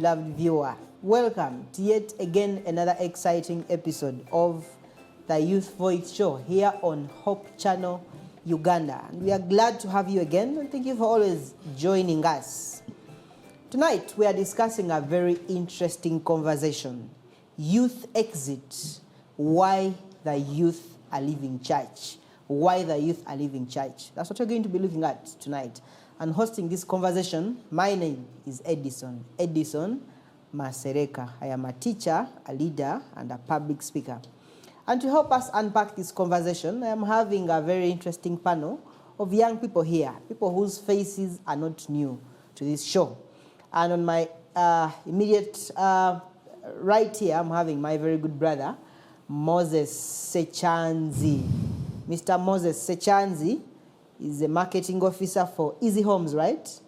beloved viewer. Welcome to yet again another exciting episode of the Youth Voice Show here on Hope Channel, Uganda. And we are glad to have you again, and thank you for always joining us. Tonight, we are discussing a very interesting conversation. Youth exit. Why the youth are leaving church. Why the youth are leaving church. That's what we're going to be looking at tonight. And hosting this conversation, my name is Edison Masereka. I am a teacher, a leader, and a public speaker. And to help us unpack this conversation, I am having a very interesting panel of young people here, people whose faces are not new to this show. And on my immediate right here, I'm having my very good brother, Moses Sechanzi. Mr. Moses Sechanzi is a marketing officer for Easy Homes, right?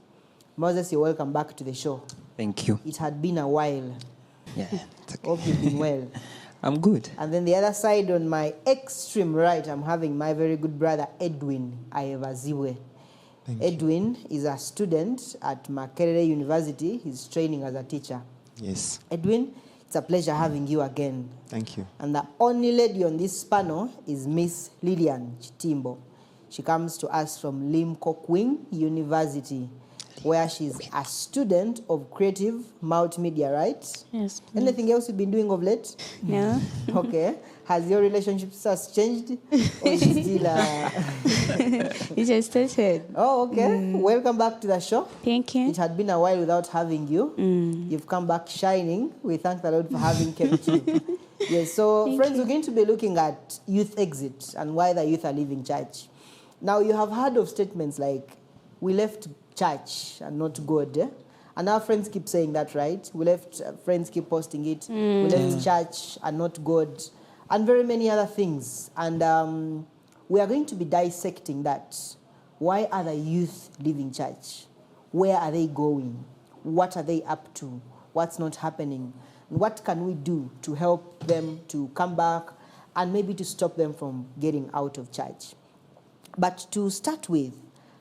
Moses, you're welcome back to the show. Thank you. It had been a while. Yeah. It's okay. Hope you've been well. I'm good. And then the other side, on my extreme right, I'm having my very good brother, Edwin Ayevaziwe. Edwin is a student at Makerere University. He's training as a teacher. Yes. Edwin, it's a pleasure having you again. Thank you. And the only lady on this panel is Miss Lillian Chitimbo. She comes to us from Limkokwing University, where she's a student of creative multimedia, right? Yes. Anything else you've been doing of late? No. Okay. Has your relationship status changed? Or is it still It just started. Oh, okay. Welcome back to the show. Thank you. It had been a while without having you. You've come back shining. We thank the Lord for having kept you. Yes, so Thank friends, you. we're going to be looking at youth exit and why the youth are leaving church. Now, you have heard of statements like, we left church and not God. And our friends keep saying that, right? We left, friends keep posting it. We left church and not God. And very many other things. And we are going to be dissecting that. Why are the youth leaving church? Where are they going? What are they up to? What's not happening? What can we do to help them to come back and maybe to stop them from getting out of church? But to start with,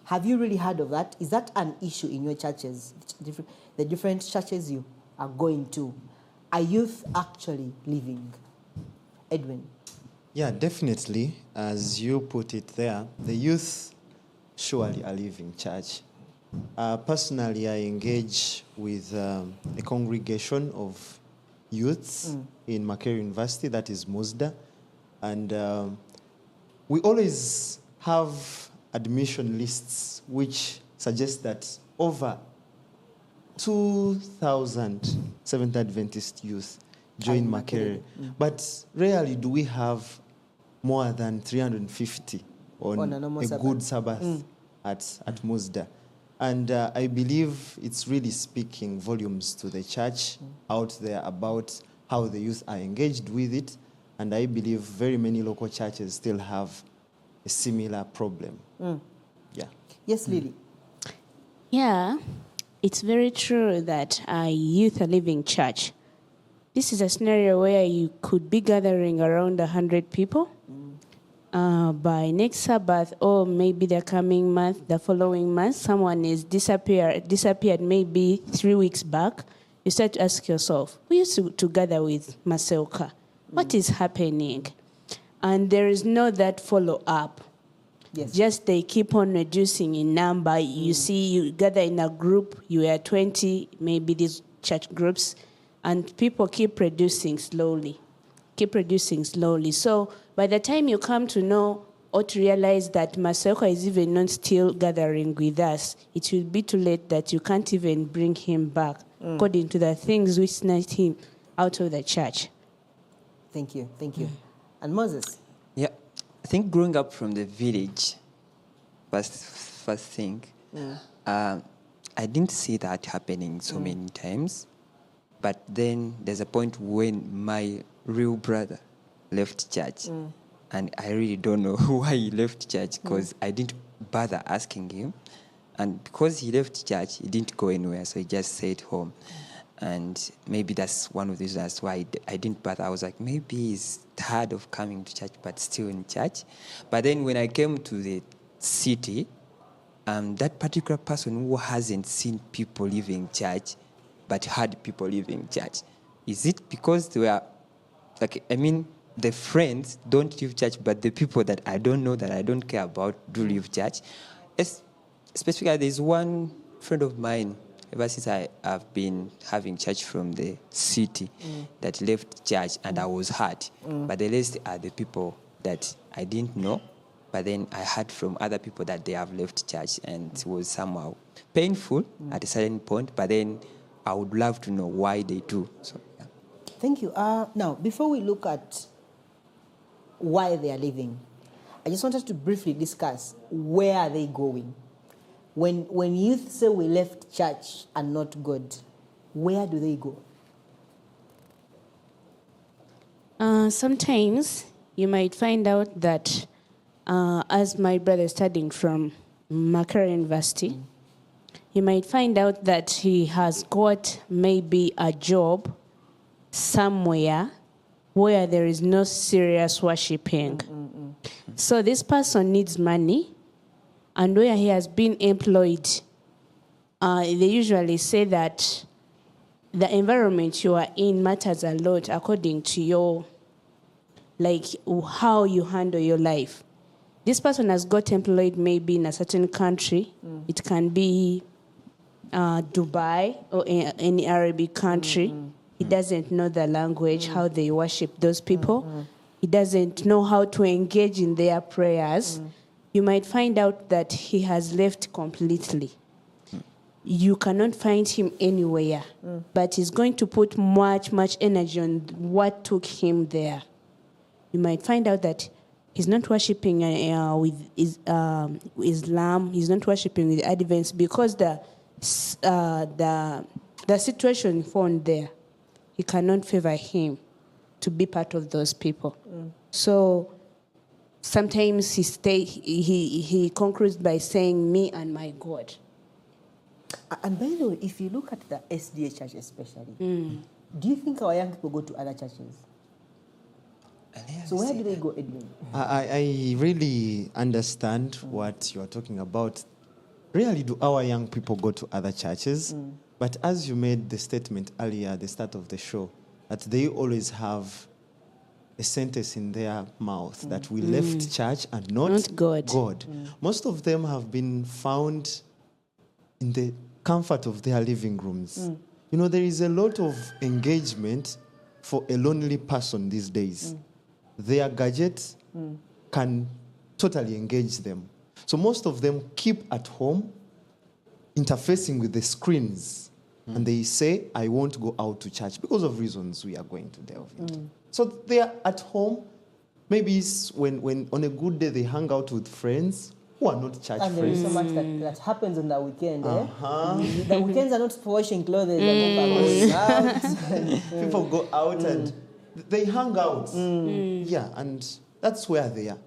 have you really heard of that? Is that an issue in your churches, the different churches you are going to? Are youth actually leaving? Edwin? Yeah, definitely. As you put it there, the youth surely are leaving church. Personally, I engage with a congregation of youths in Makerere University, that is MUSDA. And we always have admission lists which suggest that over 2,000 Seventh Adventist youth join Makerere. But rarely do we have more than 350 on a good Sabbath at MUSDA. And I believe it's really speaking volumes to the church out there about how the youth are engaged with it. And I believe very many local churches still have a similar problem. Yeah. Yes, Lily? Yeah, it's very true that youth are leaving church. This is a scenario where you could be gathering around 100 people. By next Sabbath, or maybe the coming month, the following month, someone is disappeared maybe 3 weeks back. You start to ask yourself, we used to gather with Maseoka. What is happening? And there is no that follow-up. Yes. Just they keep on reducing in number. You see, you gather in a group, you are 20, maybe these church groups, and people keep reducing slowly. So by the time you come to know or to realize that Maseoka is even not still gathering with us, it will be too late that you can't even bring him back according to the things which snatched him out of the church. Thank you. And Moses? Yeah. I think growing up from the village, first thing, I didn't see that happening so many times. But then there's a point when my real brother left church. And I really don't know why he left church, because I didn't bother asking him. And because he left church, he didn't go anywhere, so he just stayed home. And maybe that's one of the reasons why I didn't bother. I was like, maybe he's tired of coming to church, but still in church. But then when I came to the city, that particular person who hasn't seen people leaving church, but had people leaving church? Is it because they were, the friends don't leave church, but the people that I don't know, that I don't care about, do leave church? Specifically, there's one friend of mine, ever since I've been having church from the city, that left church, and I was hurt. But the rest are the people that I didn't know, but then I heard from other people that they have left church, and it was somehow painful at a certain point, but then I would love to know why they do. So, yeah. Thank you. Now, before we look at why they are leaving, I just wanted to briefly discuss where are they going. When youth say we left church and not God, where do they go? Sometimes you might find out that, as my brother is studying from Makerere University, you might find out that he has got maybe a job somewhere where there is no serious worshiping. So this person needs money, and where he has been employed, they usually say that the environment you are in matters a lot according to your, how you handle your life. This person has got employed maybe in a certain country. It can be Dubai or any Arabic country. He doesn't know the language, how they worship those people. He doesn't know how to engage in their prayers. You might find out that he has left completely. You cannot find him anywhere, but he's going to put much energy on what took him there. You might find out that he's not worshiping with Islam. He's not worshiping with Adventists because the situation found there, he cannot favor him to be part of those people. So sometimes he concludes by saying, me and my God. And by the way, if you look at the SDA church especially, do you think our young people go to other churches? So where do they go, Edwin? I really understand what you are talking about. Rarely do our young people go to other churches. But as you made the statement earlier at the start of the show, that they always have a sentence in their mouth that we left church and not God. Most of them have been found in the comfort of their living rooms. You know, there is a lot of engagement for a lonely person these days. Their gadgets can totally engage them. So most of them keep at home, interfacing with the screens. And they say, I won't go out to church because of reasons we are going to delve into. So they are at home. Maybe when on a good day they hang out with friends who are not church and friends. there is so much that happens on the weekend. The weekends are not for washing clothes. Going out. People go out and they hang out. Yeah, and that's where they are,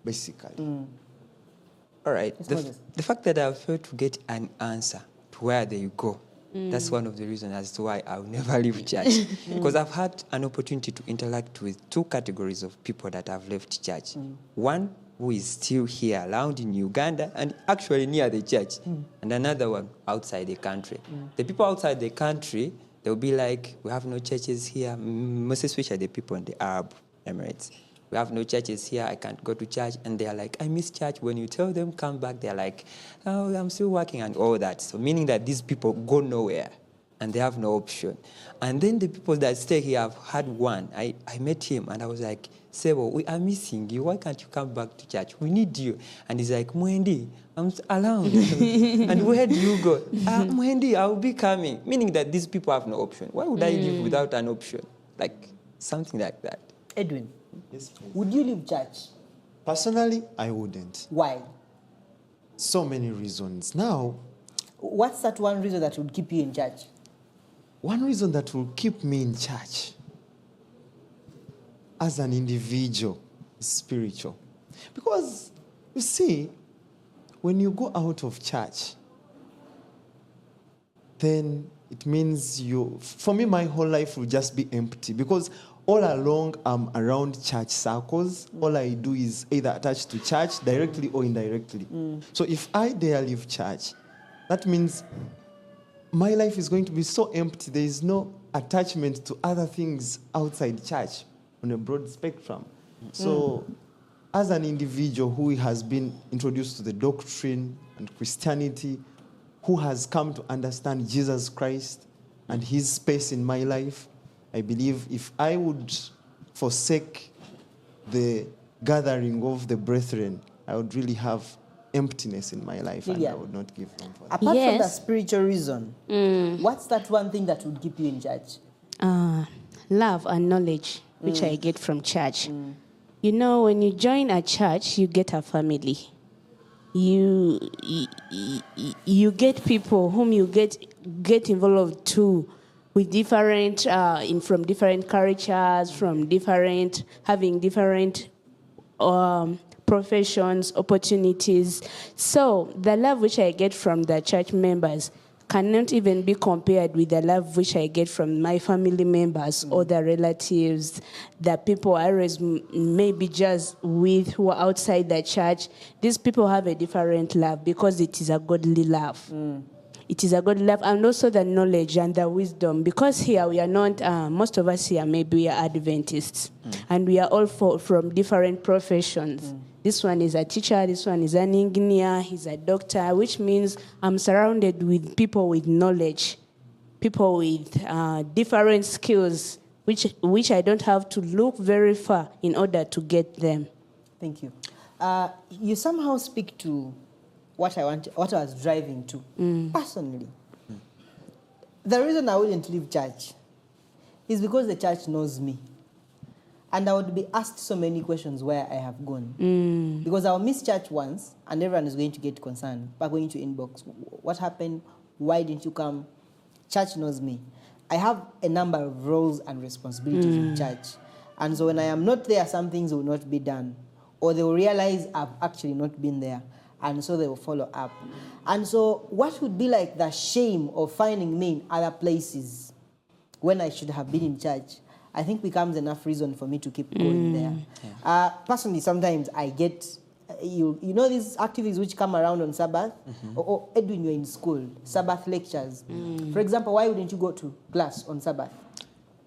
basically. All right. The fact that I've failed to get an answer to where they go, that's one of the reasons as to why I'll never leave church. Because I've had an opportunity to interact with two categories of people that have left church. One who is still here around in Uganda and actually near the church, and another one outside the country. The people outside the country, they'll be like, we have no churches here, most especially the people in the Arab Emirates. We have no churches here, I can't go to church. And they're like, I miss church. When you tell them come back, they're like, oh, I'm still working and all that. So meaning that these people go nowhere and they have no option. And then the people that stay here, I've had one. I met him and I was like, Sebo, we are missing you. Why can't you come back to church? We need you. And he's like, Mwendi, I'm around. And where do you go? Mwendi, I'll be coming. Meaning that these people have no option. Why would I live without an option? Like something like that. Edwin. Yes, please. Would you leave church? Personally, I wouldn't. Why? So many reasons. Now, what's that one reason that would keep you in church? One reason that will keep me in church as an individual is spiritual. Because, you see, when you go out of church, then it means for me, my whole life will just be empty. Because all along, I'm around church circles. All I do is either attach to church directly or indirectly. So if I dare leave church, that means my life is going to be so empty. There is no attachment to other things outside church on a broad spectrum. So, as an individual who has been introduced to the doctrine and Christianity, who has come to understand Jesus Christ and his space in my life, I believe if I would forsake the gathering of the brethren, I would really have emptiness in my life, and I would not give room for that. Apart from the Yes. spiritual reason, what's that one thing that would keep you in church? Love and knowledge, which I get from church. You know, when you join a church, you get a family. You get people whom you get involved to, with different from different cultures, from different having different professions, opportunities. So the love which I get from the church members cannot even be compared with the love which I get from my family members or the relatives, the people I always maybe just with who are outside the church. These people have a different love because it is a godly love. It is a godly love, and also the knowledge and the wisdom. Because here we are not, most of us here maybe we are Adventists, and we are all from different professions. This one is a teacher, this one is an engineer, he's a doctor, which means I'm surrounded with people with knowledge, people with different skills, which I don't have to look very far in order to get them. Thank you. You somehow speak to what I was driving to. Personally, the reason I wouldn't leave church is because the church knows me. And I would be asked so many questions where I have gone. Because I'll miss church once, and everyone is going to get concerned by going to inbox. What happened? Why didn't you come? Church knows me. I have a number of roles and responsibilities in church. And so when I am not there, some things will not be done. Or they will realize I've actually not been there. And so they will follow up. And so what would be like the shame of finding me in other places when I should have been in church, I think becomes enough reason for me to keep going there. Yeah. Personally, sometimes I get, you know these activities which come around on Sabbath? Or Edwin, you're in school, Sabbath lectures. For example, why wouldn't you go to class on Sabbath?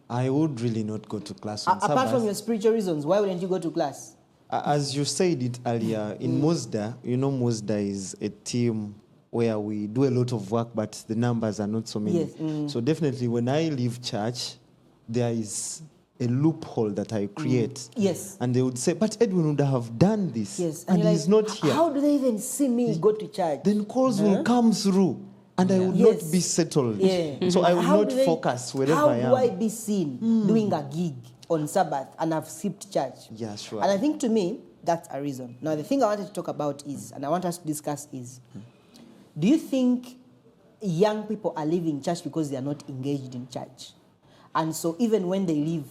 I would really not go to class on Sabbath. Apart from your spiritual reasons, why wouldn't you go to class? As you said it earlier, in Muzda, you know Muzda is a team where we do a lot of work, but the numbers are not so many. Yes. So definitely when I leave church, there is a loophole that I create. Yes. And they would say, but Edwin would have done this. Yes. And you're he's like, not here. How do they even see me go to church? Then calls will come through. And I will not be settled. Yeah. So I will How not do they- focus wherever how I am. do I be seen doing a gig on Sabbath and I've skipped church? Yeah, sure. And I think to me, that's a reason. Now, the thing I wanted to talk about is, and I want us to discuss is, do you think young people are leaving church because they are not engaged in church? And so even when they leave,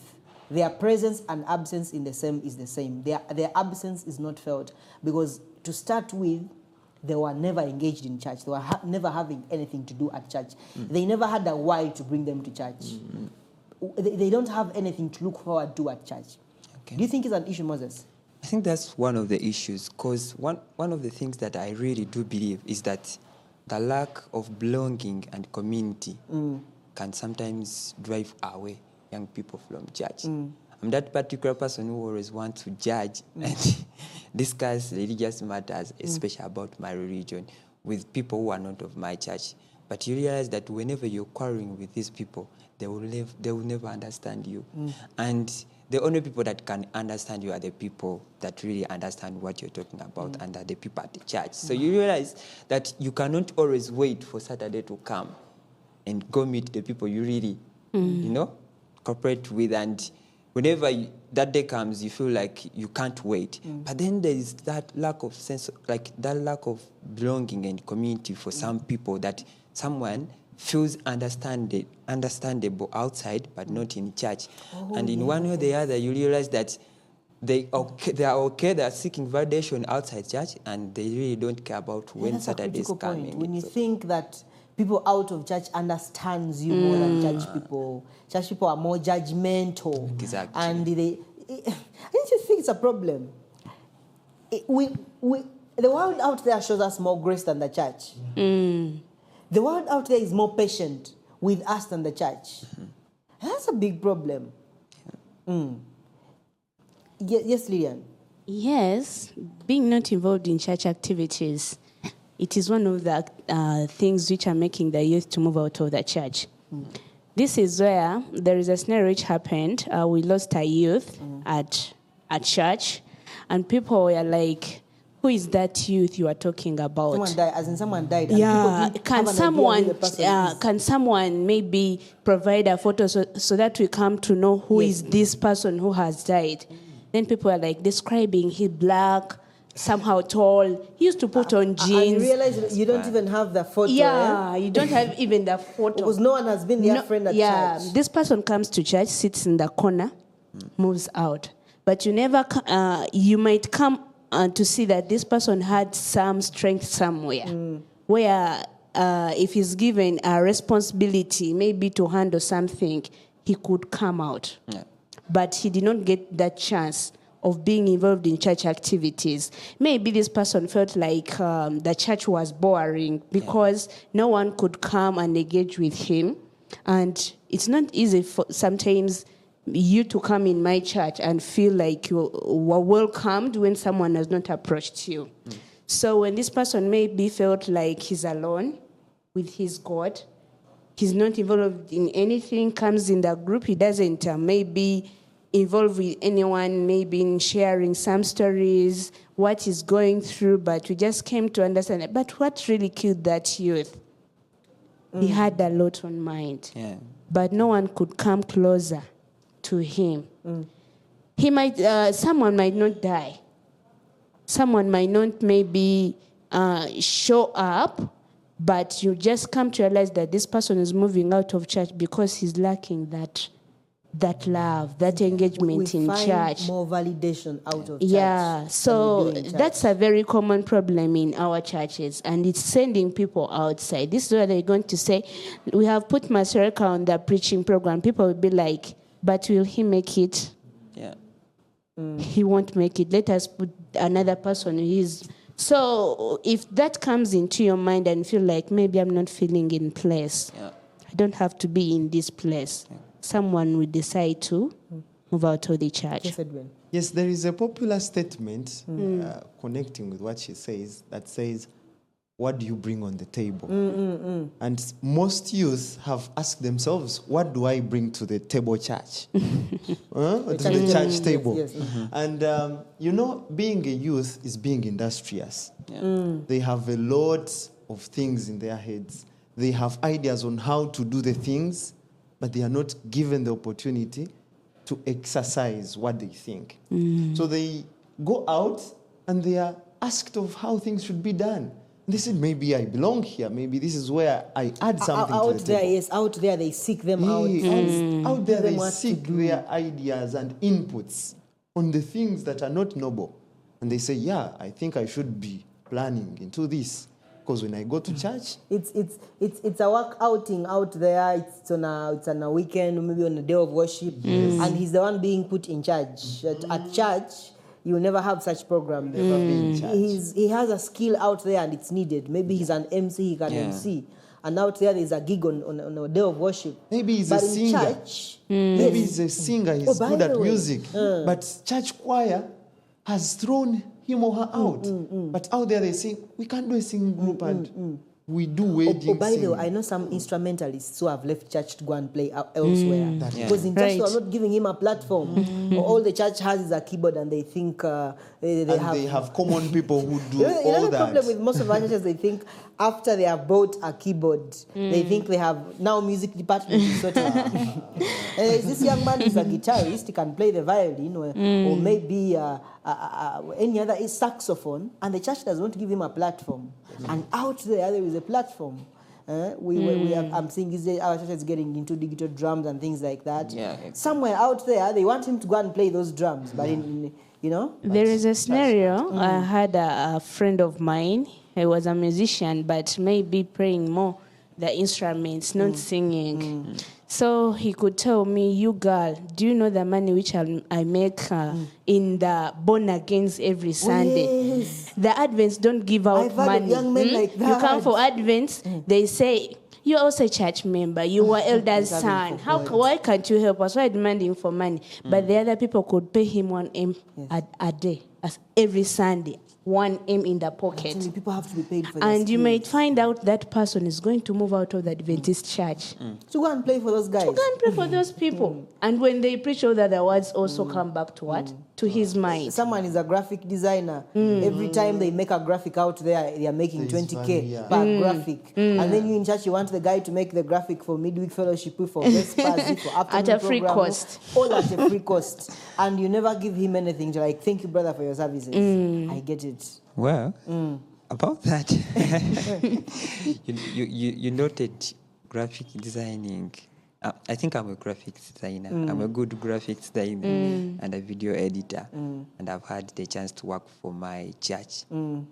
their presence and absence is the same. Their absence is not felt because to start with, they were never engaged in church. They were never having anything to do at church. They never had a why to bring them to church. They don't have anything to look forward to at church. Okay. Do you think it's an issue, Moses? I think that's one of the issues, because one of the things that I really do believe is that the lack of belonging and community can sometimes drive away young people from church. I'm that particular person who always wants to judge and discuss religious matters, especially about my religion, with people who are not of my church. But you realize that whenever you're quarreling with these people, they will never understand you. And the only people that can understand you are the people that really understand what you're talking about, and are the people at the church. So you realize that you cannot always wait for Saturday to come and go meet the people you really, cooperate with. And whenever that day comes, you feel like you can't wait. But then there is that lack of sense, that lack of belonging and community for some people, that someone feels understandable outside, but not in church. And in one way or the other, you realize that they are seeking validation outside church, and they really don't care about when Saturday is coming. Point. When you think that people out of church understands you more than church people are more judgmental. Exactly. And I just think it's a problem. The world out there shows us more grace than the church. The world out there is more patient with us than the church. That's a big problem. Yes, Lillian. Yes, being not involved in church activities, it is one of the things which are making the youth to move out of the church. This is where there is a scenario which happened. We lost a youth at church, and people were like, who is that youth you are talking about? Someone died, as in someone died. And Yeah, people didn't have an idea who the person is. can someone maybe provide a photo so that we come to know who is this person who has died? Then people are like describing he black, somehow tall. He used to put on And jeans. you realize you don't even have the photo. Yeah, you don't have even the photo. Because no one has been their friend at church. This person comes to church, sits in the corner, moves out. But you never, you might come to see that this person had some strength somewhere, where if he's given a responsibility, maybe to handle something, he could come out. Yeah. But he did not get that chance of being involved in church activities. Maybe this person felt like the church was boring because no one could come and engage with him. And it's not easy for sometimes you to come in my church and feel like you were welcomed when someone has not approached you. So when this person maybe felt like he's alone with his God, he's not involved in anything, comes in the group, he doesn't maybe involved with anyone, maybe in sharing some stories, what he's going through, but we just came to understand it. But what really killed that youth? He had a lot on mind. Yeah. But no one could come closer to him. He might, someone might not die. Someone might not maybe show up, but you just come to realize that this person is moving out of church because he's lacking that love, that engagement we in find church. more validation out of church. Yeah, so than we do in church. that's a very common problem in our churches, and it's sending people outside. This is where they're going to say, we have put Masereka on the preaching program. People will be like, but will he make it? Yeah. He won't make it. Let us put another person who is. So if that comes into your mind and feel like maybe I'm not feeling in place, I don't have to be in this place. Someone will decide to move out of the church. Yes, Edwin. Yes, there is a popular statement connecting with what she says that says, what do you bring on the table? And most youth have asked themselves, what do I bring to the table church? To the church table. Yes. And, being a youth is being industrious. They have a lot of things in their heads. They have ideas on how to do the things, but they are not given the opportunity to exercise what they think. So they go out and they are asked of how things should be done. They said, maybe I belong here. Maybe this is where I add something out to the there, table. yes, out there they seek them out. Out there Them they what to seek do. their ideas and inputs on the things that are not noble. And they say, I think I should be planning into this. Because when I go to church, It's a work outing out there. It's on a weekend, or maybe on a day of worship, and he's the one being put in charge. At church, you will never have such program. never be in church. He has a skill out there, and it's needed. Maybe he's an MC, he can MC. And out there, there's a gig on a day of worship. Maybe he's but a in singer. church, Maybe he's a singer, he's by good the at way, music. But church choir has thrown him or her out. But out there they say, we can't do a singing group and we do wedding by the singing. way, I know some instrumentalists who have left church to go and play elsewhere. Because in church, Right. they're not giving him a platform. All the church has is a keyboard, and they think They have common people who do You know all the that. problem with most of our churches, they think after they have bought a keyboard, they think they have now music department is sorted. This young man is a guitarist, he can play the violin or maybe any other saxophone, and the church does not give him a platform. And out there is a platform. I'm seeing these days our church is getting into digital drums and things like that. Yeah, exactly. Somewhere out there, they want him to go and play those drums, but There is a scenario. I had a friend of mine. He was a musician, but maybe playing more the instruments, not singing. So he could tell me, you girl, do you know the money which I make in the born agains every Sunday? yes. the Advents don't give out I've heard of money. young men like You come that. for Advents, they say, you're also a church member, you were elder's He's son. having for God. Why can't you help us? Why demanding for money? But the other people could pay him 1 M a day, as every Sunday, 1 M in the pocket. Actually, people have to be paid for their And you skills. might find out that person is going to move out of the Adventist church. To go and play for those guys. You can't pray for those people. And when they preach, all the other words also come back to what? To his mind. Someone is a graphic designer. Every time they make a graphic out there, they are making There's 20K value, yeah. per graphic. And then you in church, you want the guy to make the graphic for midweek fellowship, for Vespers, for afternoon At a free program, cost. all at a free cost. And you never give him anything. You're like, thank you, brother, for your services. I get it. Well, about that, you noted graphic designing. I think I'm a graphics designer. I'm a good graphics designer and a video editor. And I've had the chance to work for my church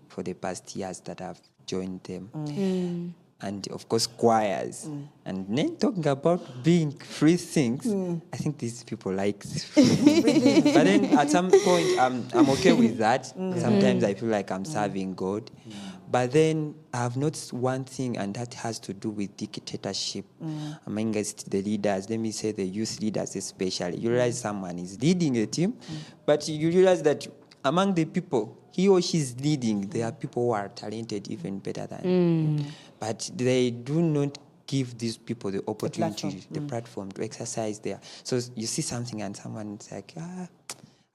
for the past years that I've joined them. And of course, choirs. And then talking about being free things, I think these people like free things. But then at some point, I'm okay with that. Sometimes I feel like I'm serving God. But then I have noticed one thing, and that has to do with dictatorship amongst the leaders. Let me say the youth leaders especially. You realize someone is leading a team, but you realize that among the people he or she is leading, there are people who are talented even better than but they do not give these people the opportunity, the platform to exercise there. So you see something and someone's like,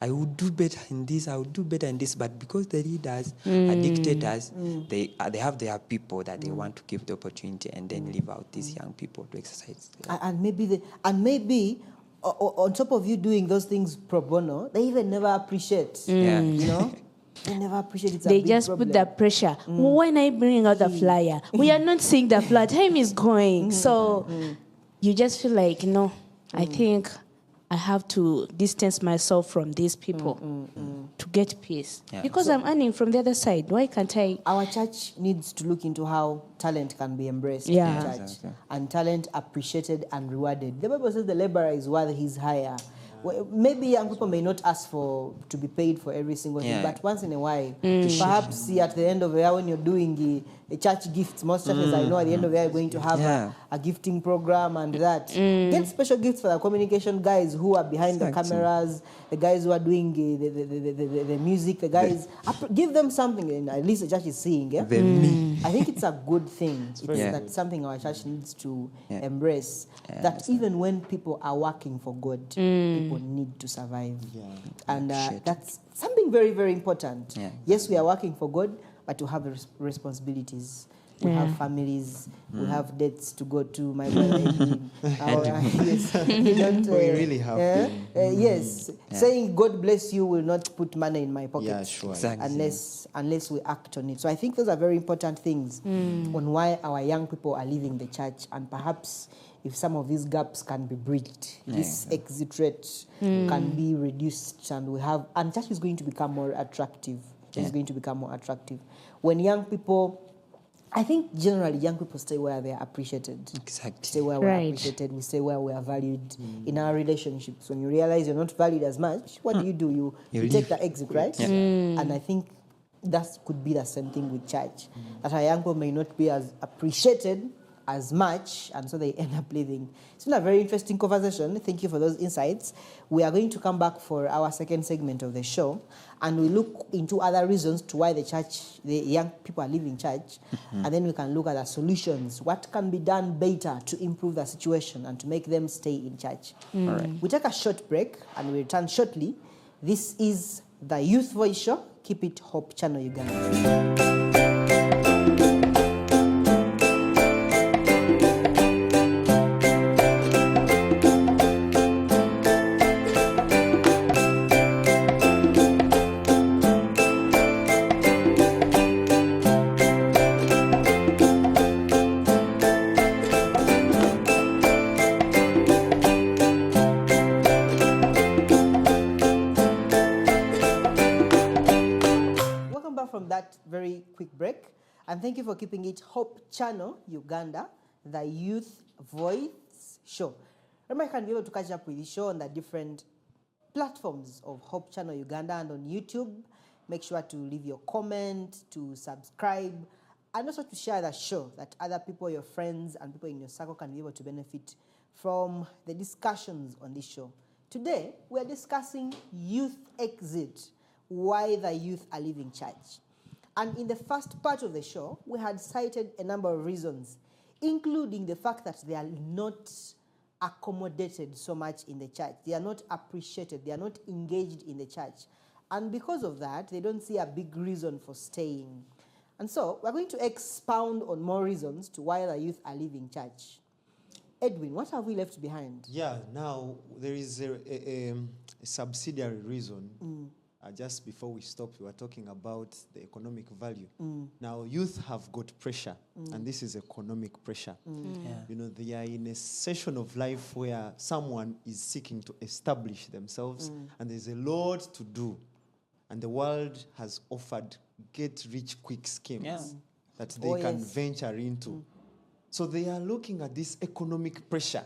I would do better in this, I would do better in this. But because the leaders are dictators, they have their people that they want to give the opportunity and then leave out these young people to exercise. And maybe on top of you doing those things pro bono, they even never appreciate. Yeah. You know? They never appreciate it. They just put the pressure. When I bring out the flyer, we are not seeing the flyer. Time is going. So you just feel like, no, I think I have to distance myself from these people to get peace. Yeah. Because I'm earning from the other side. Why can't I? Our church needs to look into how talent can be embraced Yeah. in church and talent appreciated and rewarded. The Bible says the laborer is worth his hire. Well, maybe young people may not ask to be paid for every single thing, but once in a while, perhaps at the end of the year when you're doing a church gifts, most churches I know at the end of the year are going to have a gifting program and that. Get special gifts for the communication guys who are behind the cameras, the guys who are doing the music, the guys. Give them something, and at least the church is seeing. I think it's a good thing. That's something our church needs to embrace. That even when people are working for God, people need to survive. And that's something very, very important. Yes, we are working for God, but to have responsibilities. We have families, we have debts to go to. My brother, yes, we don't. We really have them. Yes, saying God bless you will not put money in my pocket. Yeah, sure. Exactly. Unless we act on it. So I think those are very important things on why our young people are leaving the church, and perhaps if some of these gaps can be bridged, this exit rate can be reduced, and church is going to become more attractive. It's going to become more attractive. When young people, I think generally young people stay where they are appreciated. Exactly. Stay where we're appreciated. We stay where we are valued in our relationships. When you realize you're not valued as much, what do? You take the exit, right? Yeah. And I think that could be the same thing with church. That our young people may not be as appreciated as much, and so they end up leaving. It's been a very interesting conversation. Thank you for those insights. We are going to come back for our second segment of the show, and we look into other reasons to why the young people are leaving church, and then we can look at the solutions. What can be done better to improve the situation and to make them stay in church? All right. We take a short break, and we return shortly. This is the Youth Voice Show. Keep it Hope Channel Uganda. Very quick break, and thank you for keeping it Hope Channel Uganda, the Youth Voice Show. Remember, you can be able to catch up with the show on the different platforms of Hope Channel Uganda and on YouTube. Make sure to leave your comment, to subscribe, and also to share the show that other people, your friends and people in your circle can be able to benefit from the discussions on this show. Today, we are discussing youth exit, why the youth are leaving church. And in the first part of the show, we had cited a number of reasons, including the fact that they are not accommodated so much in the church. They are not appreciated. They are not engaged in the church. And because of that, they don't see a big reason for staying. And so we're going to expound on more reasons to why the youth are leaving church. Edwin, what have we left behind? Yeah, now there is a subsidiary reason. Just before we stopped, we were talking about the economic value. Now, youth have got pressure, and this is economic pressure. You know, they are in a session of life where someone is seeking to establish themselves, and there's a lot to do. And the world has offered get-rich-quick schemes that they can venture into. So they are looking at this economic pressure,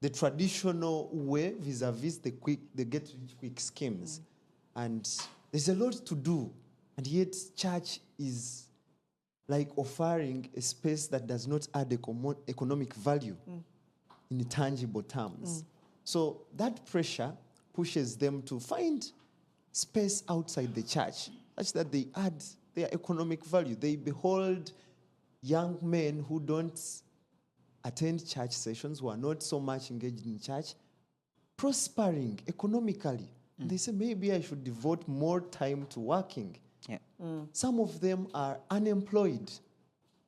the traditional way vis-a-vis the get-rich-quick schemes. And there's a lot to do. And yet church is like offering a space that does not add economic value in tangible terms. So that pressure pushes them to find space outside the church, such that they add their economic value. They behold young men who don't attend church sessions, who are not so much engaged in church, prospering economically. They say, maybe I should devote more time to working. Some of them are unemployed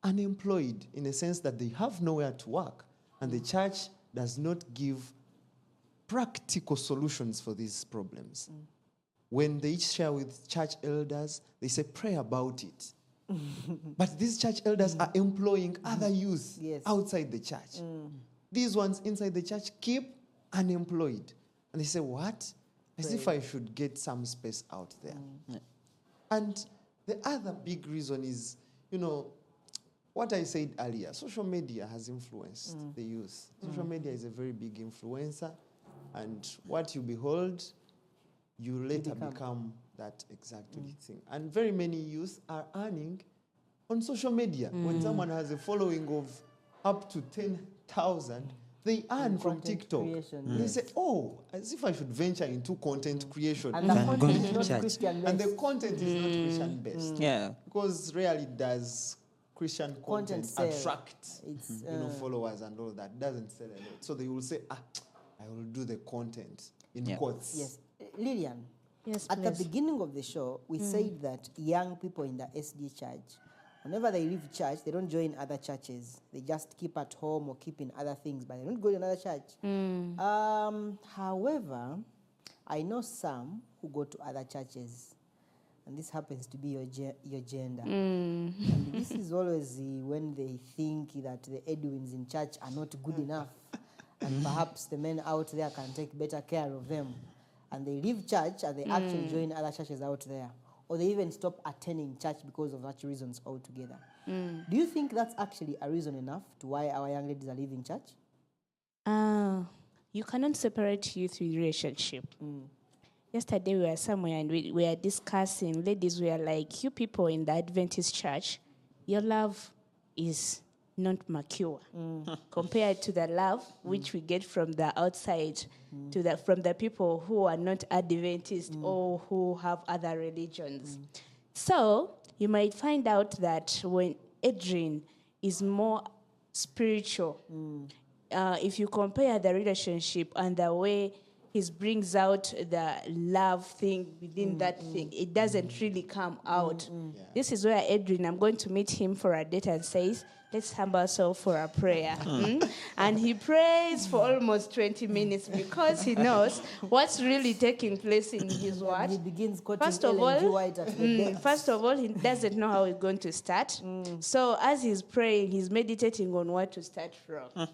in a sense that they have nowhere to work. And the church does not give practical solutions for these problems. When they share with church elders, they say, pray about it. But these church elders are employing other youth outside the church. These ones inside the church keep unemployed. And they say, what? As if I should get some space out there. And the other big reason is, you know, what I said earlier, social media has influenced the youth. Social media is a very big influencer. And what you behold, you later become that exactly thing. And very many youth are earning on social media. When someone has a following of up to 10,000, they earn from TikTok. They say, oh, as if I should venture into content creation. And the content is not Christian-based. And the content is not Christian-based. Yeah. Because rarely does Christian content attract followers and all that. It doesn't sell a lot. So they will say, I will do the content in quotes. Yes. Lillian, Yes, at the please. beginning of the show, we said that young people in the SD church, whenever they leave church, they don't join other churches. They just keep at home or keep in other things, but they don't go to another church. However, I know some who go to other churches, and this happens to be your gender. And this is always when they think that the Edwins in church are not good enough, and perhaps the men out there can take better care of them. And they leave church and they actually join other churches out there. Or they even stop attending church because of such reasons altogether. Do you think that's actually a reason enough to why our young ladies are leaving church? You cannot separate youth relationship. Yesterday we were somewhere and we were discussing, ladies were like, you people in the Adventist church, your love is not mature compared to the love which we get from the outside, from the people who are not Adventist or who have other religions. So you might find out that when Adrian is more spiritual, if you compare the relationship and the way he brings out the love thing within that thing, it doesn't really come out. This is where Adrian, I'm going to meet him for a date and says, let's humble ourselves for a prayer. And he prays for almost 20 minutes because he knows what's really taking place in his word. And he begins quoting First of Ellen G. all, White at the dance. first of all, he doesn't know how he's going to start. So as he's praying, he's meditating on what to start from.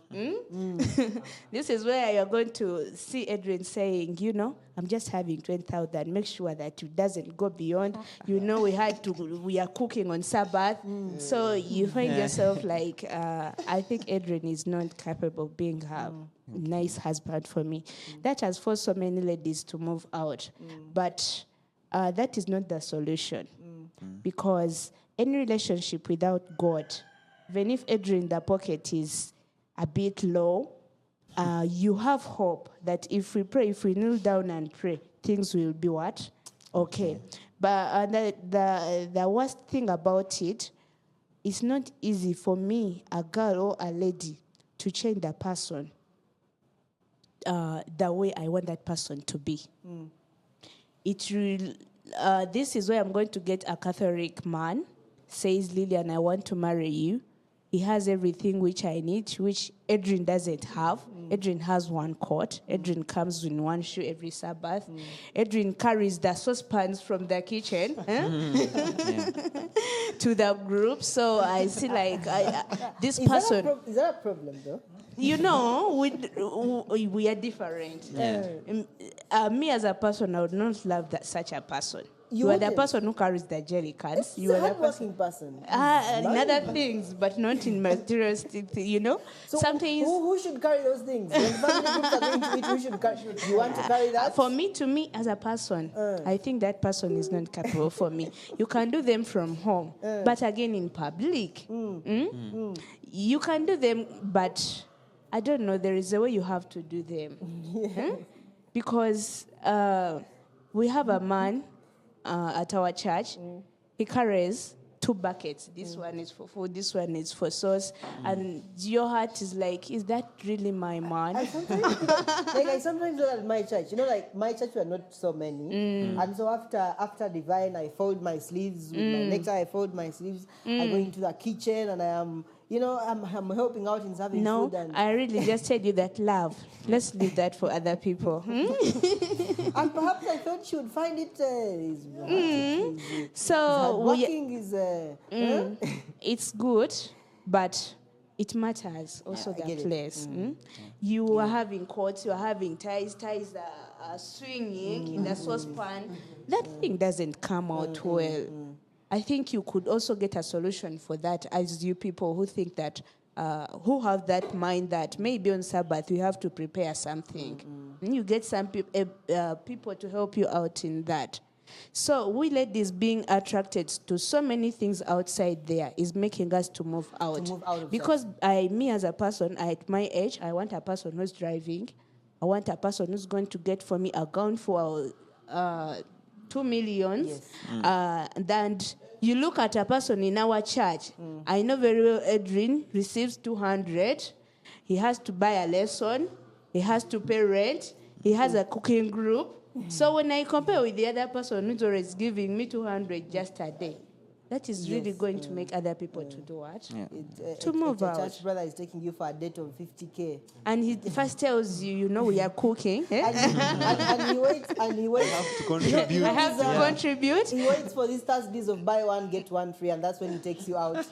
This is where you're going to see Adrian saying, you know, I'm just having 20,000. Make sure that it doesn't go beyond. You know, we are cooking on Sabbath. So you find yourself like, I think Adrian is not capable of being a nice husband for me. That has forced so many ladies to move out. But that is not the solution. Because any relationship without God, even if Adrian in the pocket is a bit low, you have hope that if we pray, if we kneel down and pray, things will be what? Okay. But the worst thing about it, it's not easy for me, a girl or a lady, to change the person the way I want that person to be. This is where I'm going to get a Catholic man, says, Lillian, I want to marry you. He has everything which I need, which Adrian doesn't have. Adrian has one coat. Adrian comes in one shoe every Sabbath. Adrian carries the saucepans from the kitchen to the group. So I see like this person. Is that a problem though? You know, we are different. Me as a person, I would not love such a person. You are the person who carries the jerry cans. You are the person. In other things, but not in materialistic things, you know? So sometimes who should carry those things? When family groups are going to eat, who should carry? You want to carry that? To me as a person, I think that person is not capable for me. You can do them from home, but again in public. You can do them, but I don't know, there is a way you have to do them. Because we have a man at our church. He carries 2 buckets. This one is for food, this one is for sauce. And your heart is like, is that really my man? I sometimes do that at my church. You know, like my church were not so many. And so after divine, I fold my sleeves. With my necktie, I fold my sleeves. I go into the kitchen and I am, I'm helping out in serving food. No, I really just tell you that love. Let's leave that for other people. And perhaps I thought she would find it. So working is. It's good, but it matters also the place. You are having coats, you are having ties are swinging in the saucepan. That thing doesn't come out well. I think you could also get a solution for that, as you people who think that, who have that mind that maybe on Sabbath you have to prepare something. And you get some people to help you out in that. So we ladies being attracted to so many things outside there is making us to move out. Because me as a person, at my age, I want a person who's driving. I want a person who's going to get for me a gown for 2 million. Yes. And you look at a person in our church. I know very well Adrian receives 200. He has to buy a lesson. He has to pay rent. He has a cooking group. So when I compare with the other person who's always giving me 200 just a day, that is really going to make other people to do what? To move out. Church brother is taking you for a date of 50K. And he first tells you, we are cooking. And he waits. have to contribute. I have to contribute. He waits for these Thursdays of buy one, get one free, and that's when he takes you out.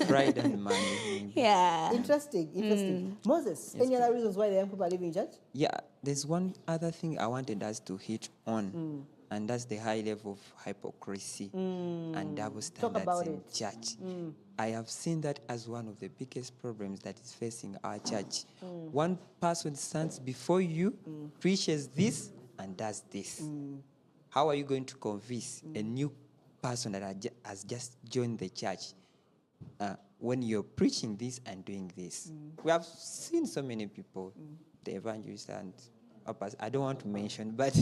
Friday and Monday. Yeah. Interesting. Moses, any other reasons why the young people are leaving church? Yeah, there's one other thing I wanted us to hit on. And that's the high level of hypocrisy and double standards in church. I have seen that as one of the biggest problems that is facing our church. One person stands before you, preaches this, and does this. How are you going to convince a new person that has just joined the church when you're preaching this and doing this? We have seen so many people, the evangelists and I don't want to mention, but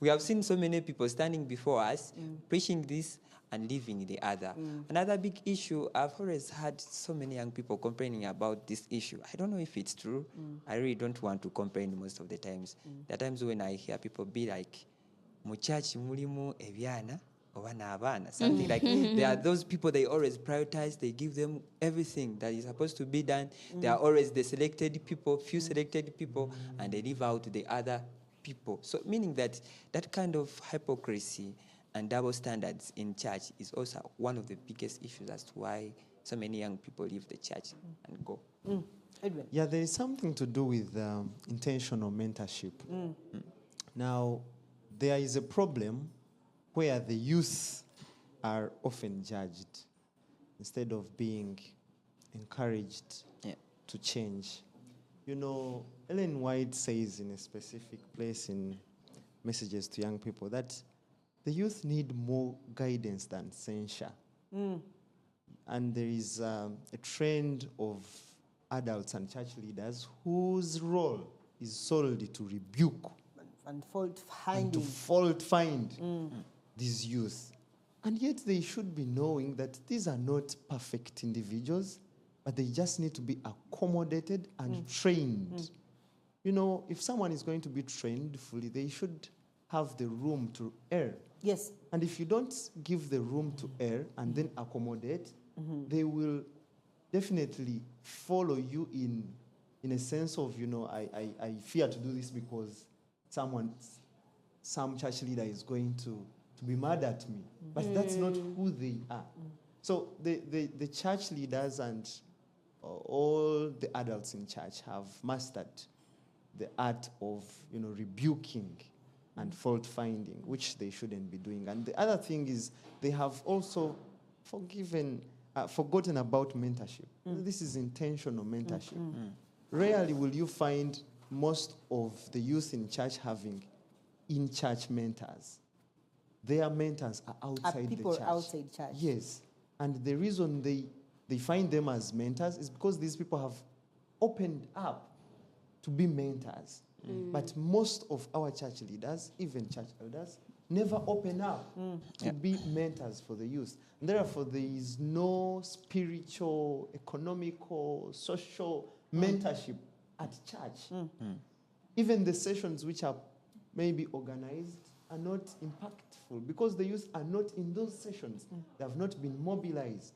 we have seen so many people standing before us, preaching this and leaving the other. Another big issue, I've always had so many young people complaining about this issue. I don't know if it's true. I really don't want to complain most of the times. There are times when I hear people be like, mu church mulimu ebyana, something like there are those people they always prioritize, they give them everything that is supposed to be done. They are always the selected people, few selected people, and they leave out the other people. So meaning that kind of hypocrisy and double standards in church is also one of the biggest issues as to why so many young people leave the church and go. Edwin? Yeah, there is something to do with intentional mentorship. Now, there is a problem where the youth are often judged instead of being encouraged to change. Ellen White says in a specific place in Messages to Young People that the youth need more guidance than censure. And there is a trend of adults and church leaders whose role is solely to rebuke and fault and to finding. fault find these youth. And yet they should be knowing that these are not perfect individuals, but they just need to be accommodated and trained. You know, if someone is going to be trained fully, they should have the room to err. Yes. And if you don't give the room to err and then accommodate, they will definitely follow you in a sense of, you know, I fear to do this because some church leader is going to be mad at me. But that's not who they are. So the church leaders and all the adults in church have mastered the art of, you know, rebuking and fault finding, which they shouldn't be doing. And the other thing is they have also forgotten about mentorship. This is intentional mentorship. Rarely will you find most of the youth in church having in-church mentors. Their mentors are outside the people church. outside church. Yes. And the reason they find them as mentors is because these people have opened up to be mentors. But most of our church leaders, even church elders, never open up to be mentors for the youth. And therefore, there is no spiritual, economical, social mentorship at church. Even the sessions which are maybe organized are not impactful because the youth are not in those sessions. They have not been mobilized.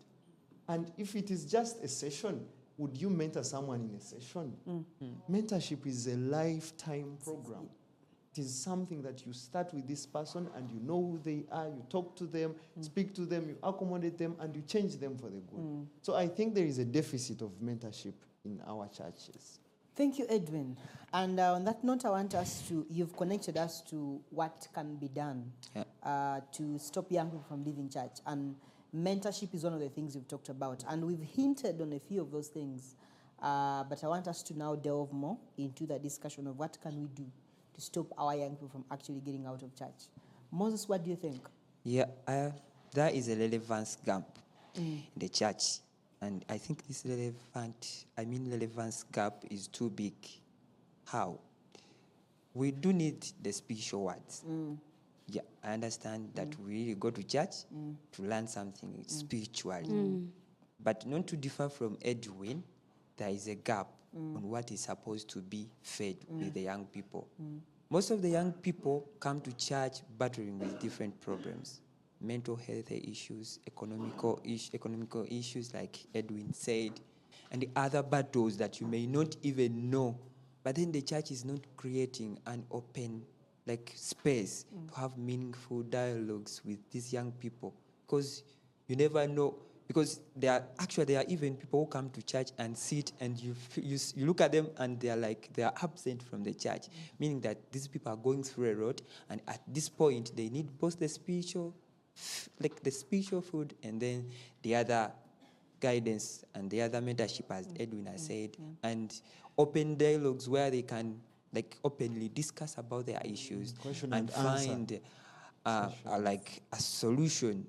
And if it is just a session, would you mentor someone in a session? Mentorship is a lifetime program. It is something that you start with this person and you know who they are, you talk to them, speak to them, you accommodate them, and you change them for the good. So I think there is a deficit of mentorship in our churches. Thank you, Edwin. And on that note, I want us to, you've connected us to what can be done to stop young people from leaving church. And mentorship is one of the things you've talked about. And we've hinted on a few of those things. But I want us to now delve more into the discussion of what can we do to stop our young people from actually getting out of church. Moses, what do you think? Yeah, there is a relevance gap in the church. And I think this relevance gap is too big. How? We do need the spiritual words. Yeah, I understand that we really go to church to learn something spiritual. But not to differ from Edwin, there is a gap on what is supposed to be fed with the young people. Most of the young people come to church battling with different problems. Mental health issues, economical issues, like Edwin said, and the other battles that you may not even know. But then the church is not creating an open space to have meaningful dialogues with these young people, because you never know. Because there are even people who come to church and sit, and you look at them and they are absent from the church, meaning that these people are going through a lot, and at this point they need both the spiritual food and then the other guidance and the other mentorship, as Edwin has said, and open dialogues where they can openly discuss about their issues and find a solution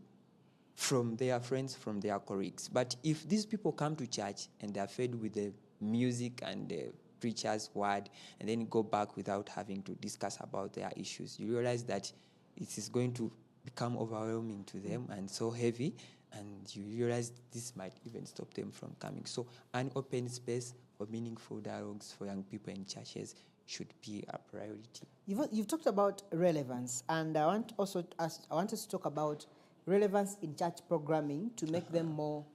from their friends, from their colleagues. But if these people come to church and they are fed with the music and the preacher's word and then go back without having to discuss about their issues, you realize that it is going to become overwhelming to them and so heavy, and you realize this might even stop them from coming. So an open space for meaningful dialogues for young people in churches should be a priority. You've talked about relevance, and I want us to talk about relevance in church programming to make them more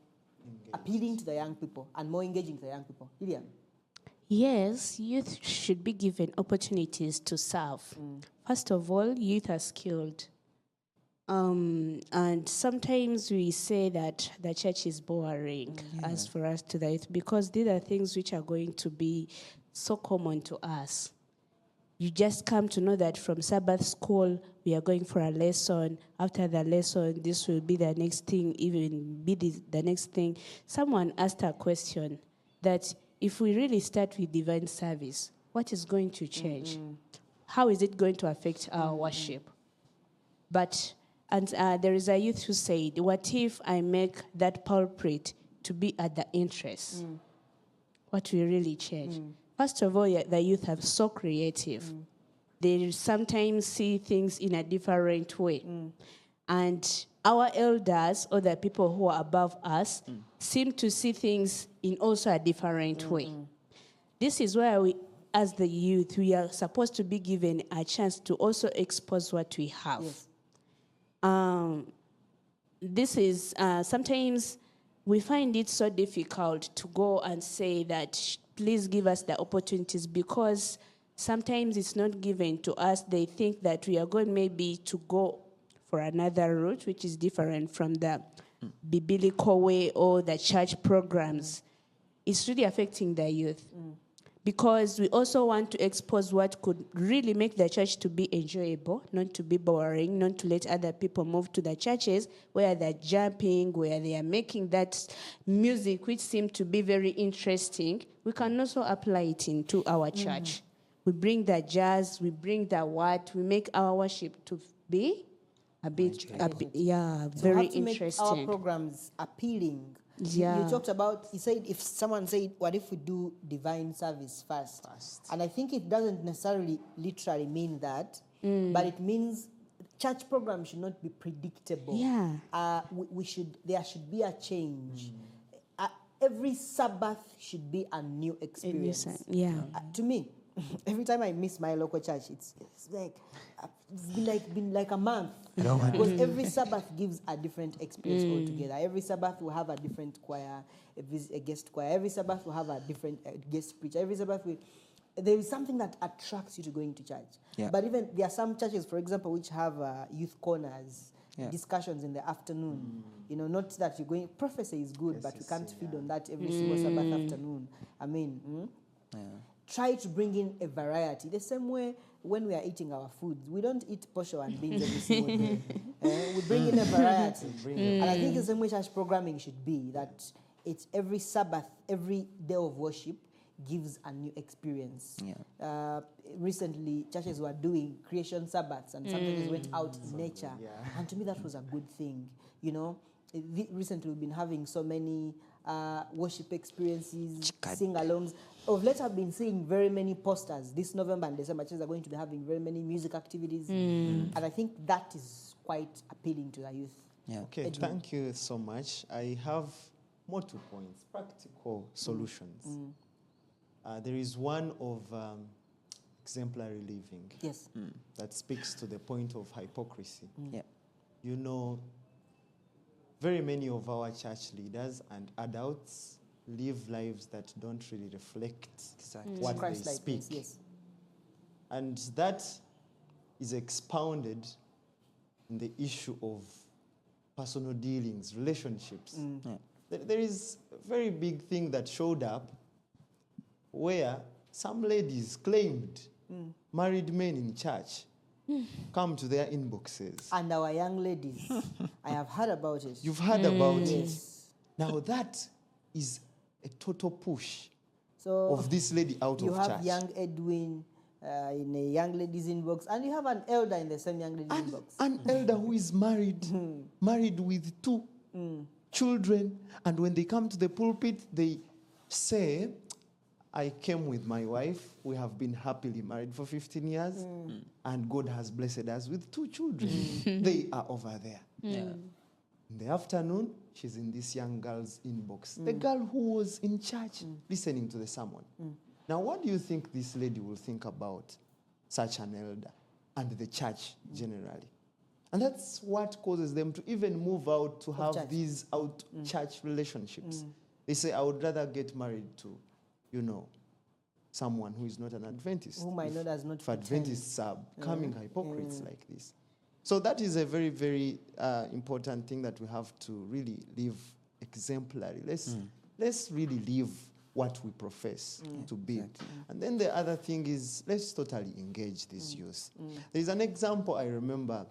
appealing to the young people and more engaging to the young people. Lilian? Yes, youth should be given opportunities to serve. First of all, youth are skilled. And sometimes we say that the church is boring as for us to the youth, because these are things which are going to be so common to us. You just come to know that from Sabbath school, we are going for a lesson. After the lesson, this will be the next thing, even be the next thing. Someone asked a question that if we really start with divine service, what is going to change? How is it going to affect our worship? And there is a youth who said, what if I make that pulpit to be at the entrance? What will really change? First of all, the youth are so creative. They sometimes see things in a different way. And our elders, or the people who are above us, seem to see things in also a different way. This is where we, as the youth, we are supposed to be given a chance to also expose what we have. Yes. This is sometimes we find it so difficult to go and say that please give us the opportunities, because sometimes it's not given to us. They think that we are going maybe to go for another route which is different from the biblical way or the church programs. It's really affecting the youth. Because we also want to expose what could really make the church to be enjoyable, not to be boring, not to let other people move to the churches where they're jumping, where they are making that music which seems to be very interesting. We can also apply it into our church. We bring the jazz, we bring the what, we make our worship to be a bit So very we have to make our interesting. programs appealing. Yeah. You talked about, you said, if someone said, what if we do divine service first? And I think it doesn't necessarily literally mean that, but it means church programs should not be predictable. Yeah. There should be a change. Every Sabbath should be a new experience. Yeah. To me, every time I miss my local church, it's been like a month. Because every Sabbath gives a different experience altogether. Every Sabbath will have a different choir, a guest choir. Every Sabbath will have a different guest preacher. Every Sabbath there is something that attracts you to going to church. Yeah. But even there are some churches, for example, which have youth corners. Yeah. Discussions in the afternoon. You know, not that you're going. Prophecy is good, but we can't feed on that every single Sabbath afternoon. I mean, try to bring in a variety. The same way when we are eating our food, we don't eat posho and beans every single day. We bring in a variety. And I think the same way church programming should be, that it's every Sabbath, every day of worship gives a new experience. Recently, churches were doing creation Sabbaths, and sometimes went out in nature. And to me, that was a good thing. You know, recently we've been having so many worship experiences, sing-alongs. Of late, I've been seeing very many posters. This November and December, churches are going to be having very many music activities. And I think that is quite appealing to the youth. Okay, thank you so much. I have more 2 points, practical solutions. There is one of exemplary living. Yes. That speaks to the point of hypocrisy. Yeah. You know, very many of our church leaders and adults live lives that don't really reflect what they Christ-likeness, speak. yes. And that is expounded in the issue of personal dealings, relationships. There is a very big thing that showed up where some ladies claimed married men in church come to their inboxes. And our young ladies, I have heard about it. You've heard about it. Yes. Now that is a total push So of this lady out you of have church. young Edwin in a young lady's inbox, and you have an elder in the same young lady's inbox. An elder who is married, married with 2 children, and when they come to the pulpit, they say, I came with my wife. We have been happily married for 15 years, and God has blessed us with 2 children. They are over there. In the afternoon, she's in this young girl's inbox. The girl who was in church listening to the sermon. Now, what do you think this lady will think about such an elder and the church generally? And that's what causes them to even move out to have church. these out church relationships. They say, I would rather get married to, you know, someone who is not an Adventist. Whom I know does not If Adventists are becoming hypocrites like this. So that is a very, very important thing that we have to really live exemplary. Let's really live what we profess to be. And then the other thing is, let's totally engage these youth. There's an example I remember,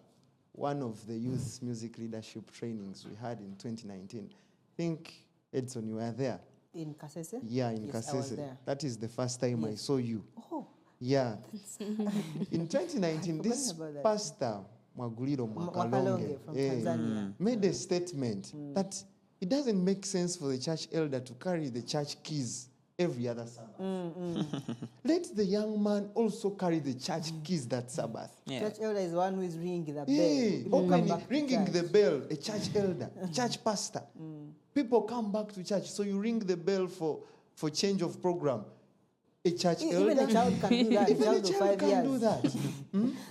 one of the youth music leadership trainings we had in 2019. I think, Edson, you were there. In Kasese? Yeah, in Yes, I was Kasese. there. That is the first time I saw you. Oh, Yeah. In 2019, this about that. pastor Mwaguliro Mwakalonge from Tanzania. made a statement that it doesn't make sense for the church elder to carry the church keys every other Sabbath. Let the young man also carry the church keys that Sabbath. Yeah. Church elder is the one who is ringing the bell. Hey, People come opening, back to ringing church. the bell, a church elder, a church pastor. People come back to church, so you ring the bell for change of program. A church elder. Even a child can do that. Even a a child of child 5 can years. do that.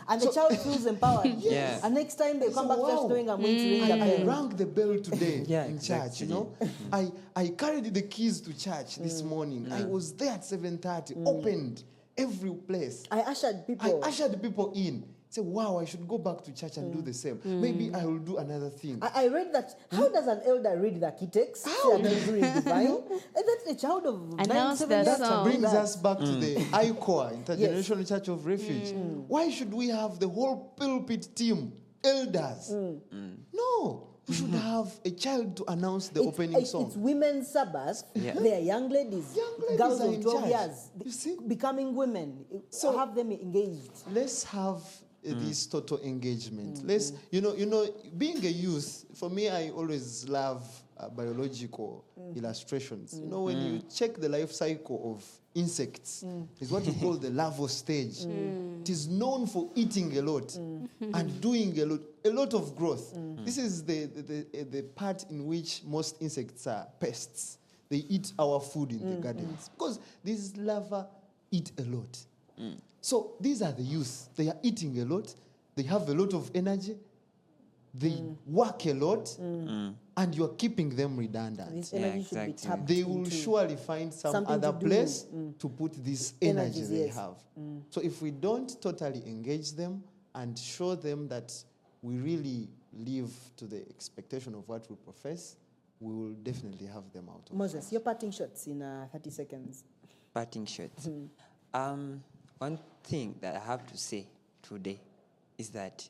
And the child feels empowered. Yeah. And next time they come So, back to church wow. knowing I'm going to ring the I bell. rang the bell today Yeah, in church, exactly. you know. I carried the keys to church this morning. I was there at 7:30, opened every place. I ushered people. I ushered people in. Say, wow, I should go back to church and do the same. Maybe I will do another thing. I read that. How does an elder read the key text? How? During divine? And that's a child of Announce 9, 7 the years That can song. do brings that. us back to the ICOA, Intergenerational Church of Refuge. Why should we have the whole pulpit team, elders? No, we should have a child to announce the opening song. It's women's Sabbath. Yeah. They are young ladies. Young ladies girls are of in 12 charge. years. You see? Becoming women. So- have them engaged. Let's have this total engagement. Let's, you know, being a youth, for me, I always love biological illustrations. You know, when you check the life cycle of insects, it's what we call the larval stage. It is known for eating a lot and doing a lot of growth. This is the part in which most insects are pests. They eat our food in the gardens because these larvae eat a lot. So these are the youth. They are eating a lot. They have a lot of energy. They work a lot, and you're keeping them redundant. This Yeah, energy should be exactly. tapped They will into. surely find some something other to do. place to put this energy Energies, they yes. have. So if we don't totally engage them and show them that we really live to the expectation of what we profess, we will definitely have them out of Moses, your parting shots in 30 seconds. Parting shots. One thing that I have to say today is that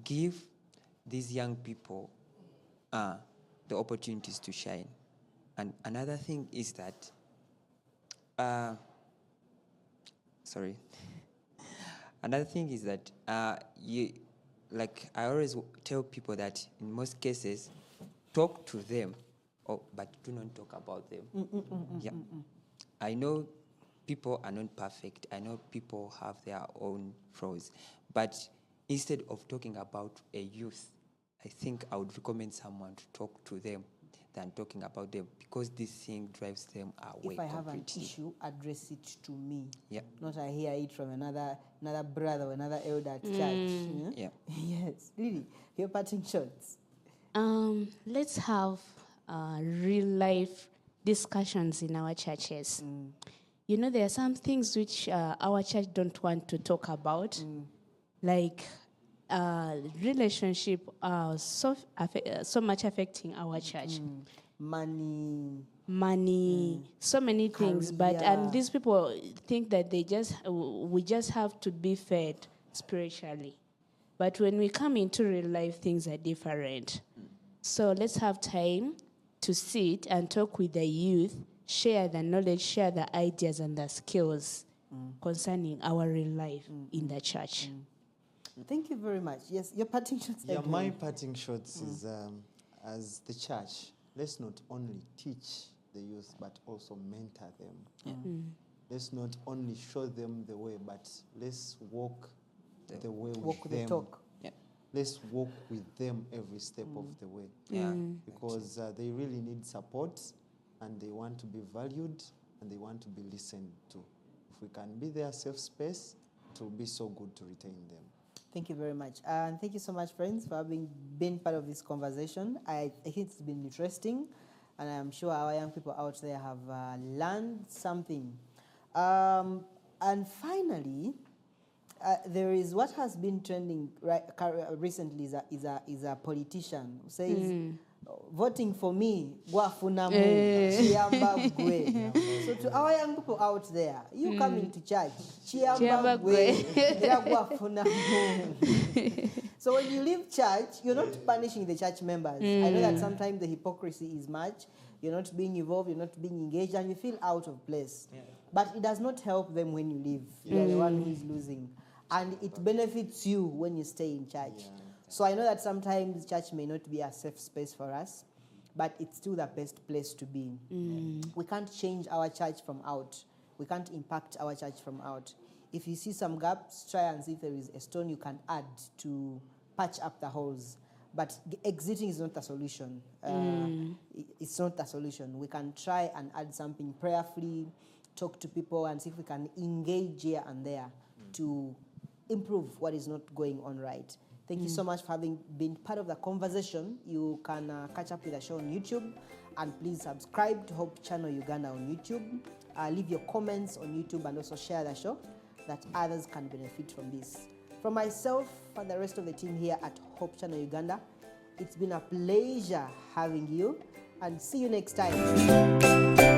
give these young people the opportunities to shine. And another thing is that, another thing is that I always tell people that in most cases, talk to them, but do not talk about them. Yeah. I know people are not perfect. I know people have their own flaws. But instead of talking about a youth, I think I would recommend someone to talk to them than talking about them, because this thing drives them away If I have an completely. issue, address it to me. Yeah. Not I hear it from another brother or another elder at church. Yeah. Yes, really. Your parting shots. Let's have real life discussions in our churches. You know, there are some things which our church don't want to talk about, like relationship are so much affecting our church. Money. So many things, but Career. and these people think that we just have to be fed spiritually, but when we come into real life, things are different. So let's have time to sit and talk with the youth, share the knowledge, share the ideas and the skills concerning our real life in the church. Thank you very much. Yes, your parting shots. Yeah, Edwin. my parting shots is as the church, let's not only teach the youth, but also mentor them. Let's not only show them the way, but let's walk the way with Walk them. the talk. Yeah. Let's walk with them every step of the way. Yeah. Because they really need support, and they want to be valued, and they want to be listened to. If we can be their safe space, it will be so good to retain them. Thank you very much. And thank you so much, friends, for having been part of this conversation. I think it's been interesting, and I'm sure our young people out there have learned something. And finally, there is what has been trending recently is a politician who says, voting for me, gwafuna mu, chiyamba gwe. So to our young people out there, you come into church, chiyamba gwe, era gwafuna mu. So when you leave church, you're not punishing the church members. I know that sometimes the hypocrisy is much. You're not being involved, you're not being engaged, and you feel out of place. But it does not help them when you leave. You're the one who is losing. and it benefits you when you stay in church. So I know that sometimes church may not be a safe space for us, but it's still the best place to be. We can't change our church from out. We can't impact our church from out. If you see some gaps, try and see if there is a stone you can add to patch up the holes. But exiting is not the solution. It's not the solution. We can try and add something prayerfully, talk to people, and see if we can engage here and there to improve what is not going on right. Thank you so much for having been part of the conversation. You can catch up with the show on YouTube, and please subscribe to Hope Channel Uganda on YouTube. Leave your comments on YouTube and also share the show that others can benefit from this. From myself and the rest of the team here at Hope Channel Uganda, it's been a pleasure having you, and see you next time.